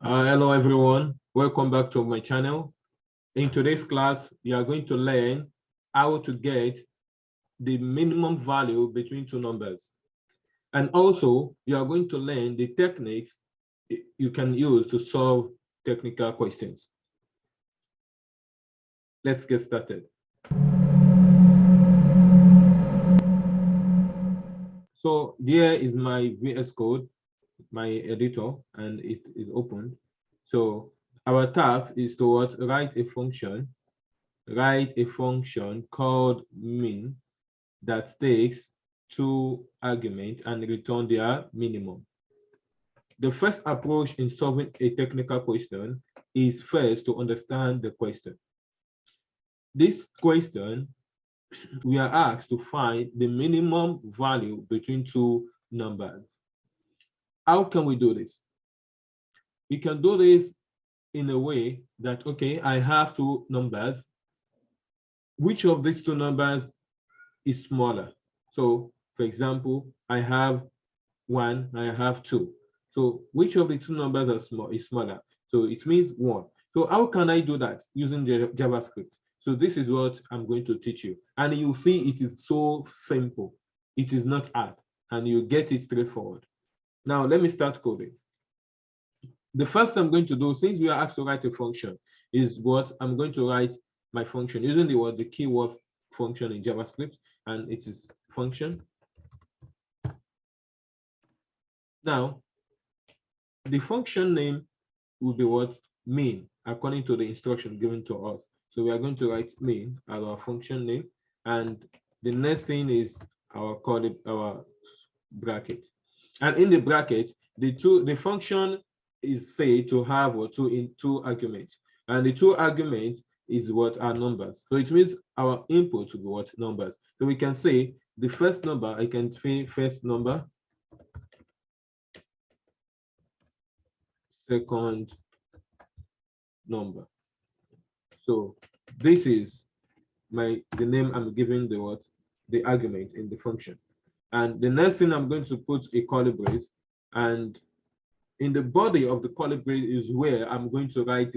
Hello everyone, welcome back to my channel. In today's class, you are going to learn how to get the minimum value between two numbers. And also, you are going to learn the techniques you can use to solve technical questions. Let's get started. So here is my VS Code, my editor, and it is open. So our task is to write a function called min that takes two arguments and return their minimum. The first approach in solving a technical question is first to understand the question. This question, we are asked to find the minimum value between two numbers. How can we do this? We can do this in a way that, okay, I have two numbers. Which of these two numbers is smaller? So, for example, I have 1, I have 2. So which of the two numbers is smaller? So it means 1. So how can I do that using JavaScript? So this is what I'm going to teach you. And you'll see it is so simple. It is not hard, and you get it straightforward. Now, let me start coding. The first I'm going to do, since we are asked to write a function, is what I'm going to write my function using the keyword function in JavaScript, and it is function. Now, the function name will be what? Min, according to the instruction given to us. So we are going to write min as our function name, and the next thing is our bracket. And in the bracket, the function is said to have two arguments, and the two arguments is what are numbers. So it means our input will be what? Numbers. So we can say the first number, I can say first number, second number. So this is the name I'm giving the argument in the function. And the next thing, I'm going to put a curly brace, and in the body of the curly brace is where I'm going to write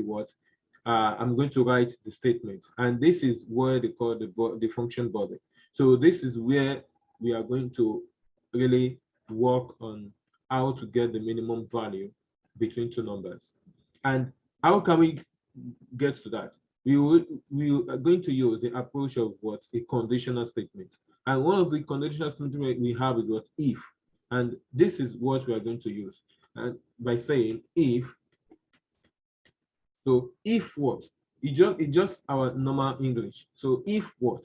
I'm going to write the statement, and this is where they call the function body. So this is where we are going to really work on how to get the minimum value between two numbers. And how can we get to that? We are going to use the approach of a conditional statement. And one of the conditional statements we have is if. And this is what we are going to use. And by saying if, so if what? It's just our normal English. So if what?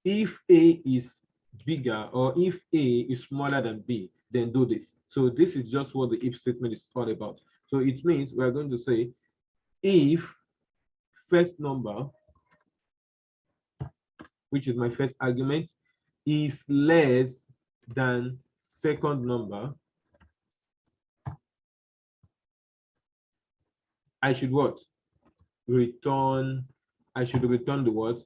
If A is bigger, or if A is smaller than B, then do this. So this is just what the if statement is all about. So it means we are going to say if first number, which is my first argument, is less than second number, I should what? I should return the what?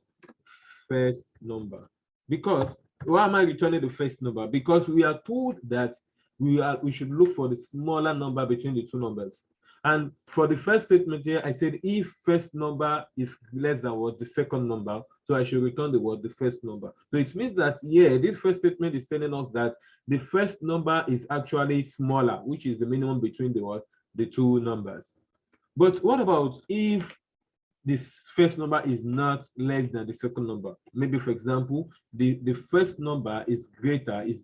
First number. Because why am I returning the first number? Because we are told that we should look for the smaller number between the two numbers. And for the first statement here, I said if first number is less than the second number, so I should return the first number. So it means that this first statement is telling us that the first number is actually smaller, which is the minimum between the two numbers. But what about if this first number is not less than the second number? Maybe, for example, the first number is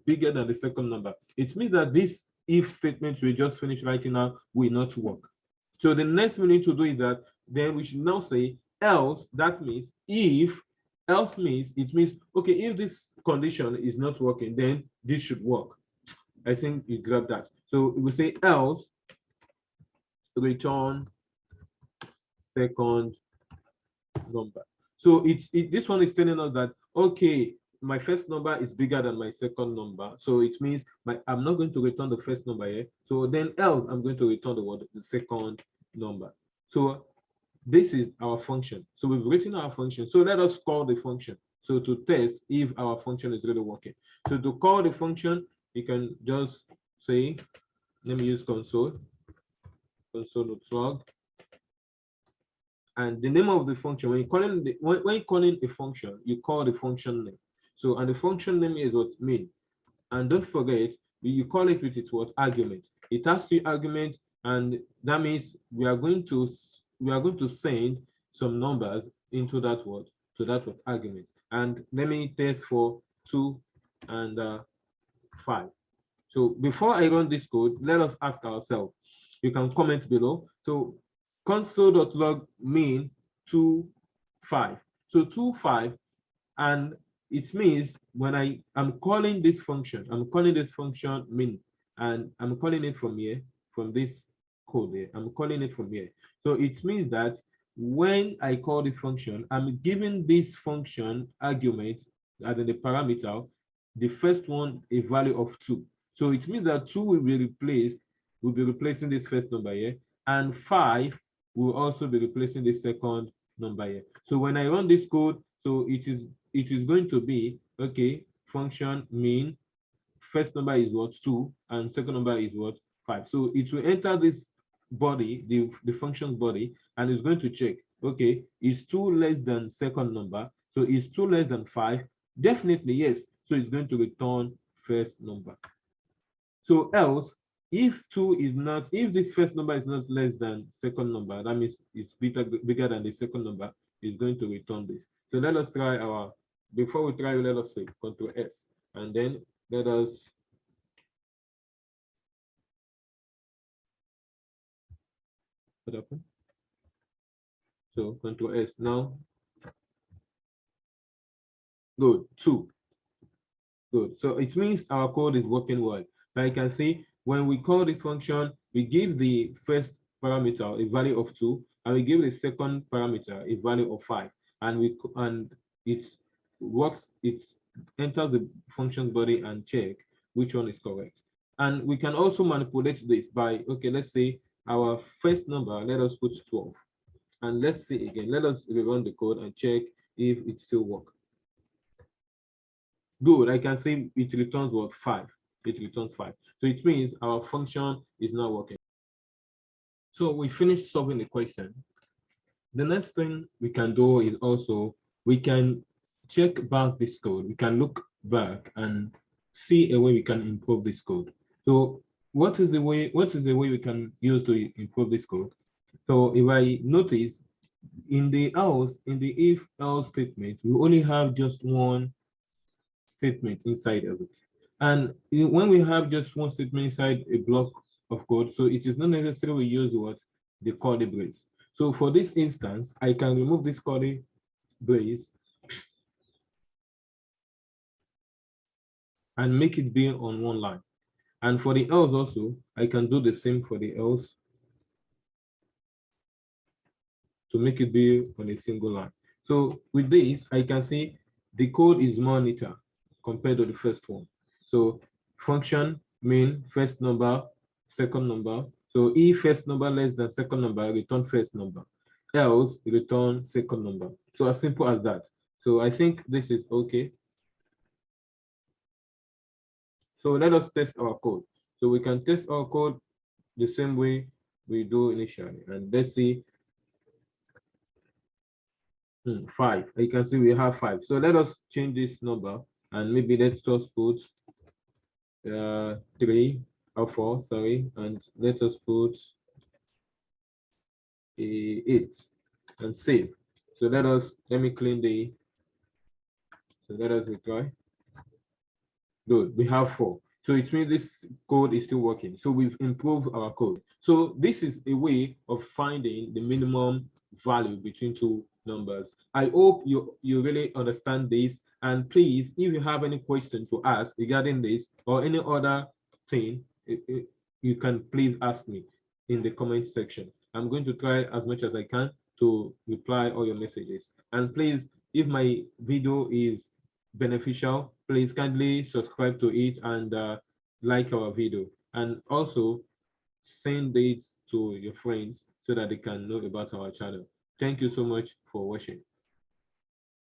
bigger than the second number. It means that this if statement we just finished writing now will not work. So the next we need to do is that then we should now say else. That means if, else means it means, okay, if this condition is not working, then this should work. I think you grab that. So we say else return second number. So this one is telling us that, okay, my first number is bigger than my second number. So it means I'm not going to return the first number here. So then else I'm going to return the second number. So this is our function. So we've written our function. So let us call the function. So to test if our function is really working. So to call the function, you can just say, let me use console. console.log. And the name of the function, when you're calling a function, you call the function name. So, and the function name is what min. And don't forget, you call it with its what argument. It has 3 arguments, and that means we are going to send some numbers into that word, to that word argument. And let me test for 2 and 5. So before I run this code, let us ask ourselves. You can comment below. So console.log min 2 5. So 2 5, and it means when I'm calling this function, min, and I'm calling it from here, from this code here. I'm calling it from here. So it means that when I call this function, I'm giving this function argument as in the parameter, the first one a value of 2. So it means that 2 will be replacing this first number here, and 5 will also be replacing the second number here. So when I run this code, so it is going to be, okay, function min, first number is what, 2, and second number is what, 5. So it will enter this body, the function body, and it's going to check, okay, is 2 less than second number? So is 2 less than 5? Definitely yes. So it's going to return first number. So else, if this first number is not less than second number, that means it's bigger than the second number, is going to return this. So let us try before we try, let us say Ctrl S, and then let us what happened? So Ctrl S now. Good, 2. Good. So it means our code is working well. Now you can see when we call this function, we give the first parameter a value of 2, and we give the second parameter a value of 5, and it works. It enters the function body and check which one is correct. And we can also manipulate this by, okay, let's say our first number, let us put 12, and let's see again. Let us rerun the code and check if it still works. Good, I can see it returns what, 5. It returns 5. So it means our function is not working. So we finished solving the question. The next thing we can do is also, we can check back this code. We can look back and see a way we can improve this code. So what is the way we can use to improve this code? So if I notice in the if else statement, we only have just one statement inside of it. And when we have just one statement inside a block of code, so it is not necessary we use the curly brace. So for this instance, I can remove this curly brace and make it be on one line. And for the else also, I can do the same for the else to make it be on a single line. So with this, I can see the code is more neater compared to the first one. So function min, first number, second number. So if first number less than second number, return first number. Else, return second number. So as simple as that. So I think this is okay. So let us test our code. So we can test our code the same way we do initially. And let's see. 5. You can see we have 5. So let us change this number, and maybe let's just put 3 or 4, sorry, and let us put 8 and save. So let me clean so let us retry. Good, we have 4. So it means this code is still working. So we've improved our code. So this is a way of finding the minimum value between two numbers. I hope you really understand this. And please, if you have any question to ask regarding this or any other thing, you can please ask me in the comment section. I'm going to try as much as I can to reply all your messages. And please, if my video is beneficial, please kindly subscribe to it and like our video, and also send it to your friends so that they can know about our channel. Thank you so much for watching.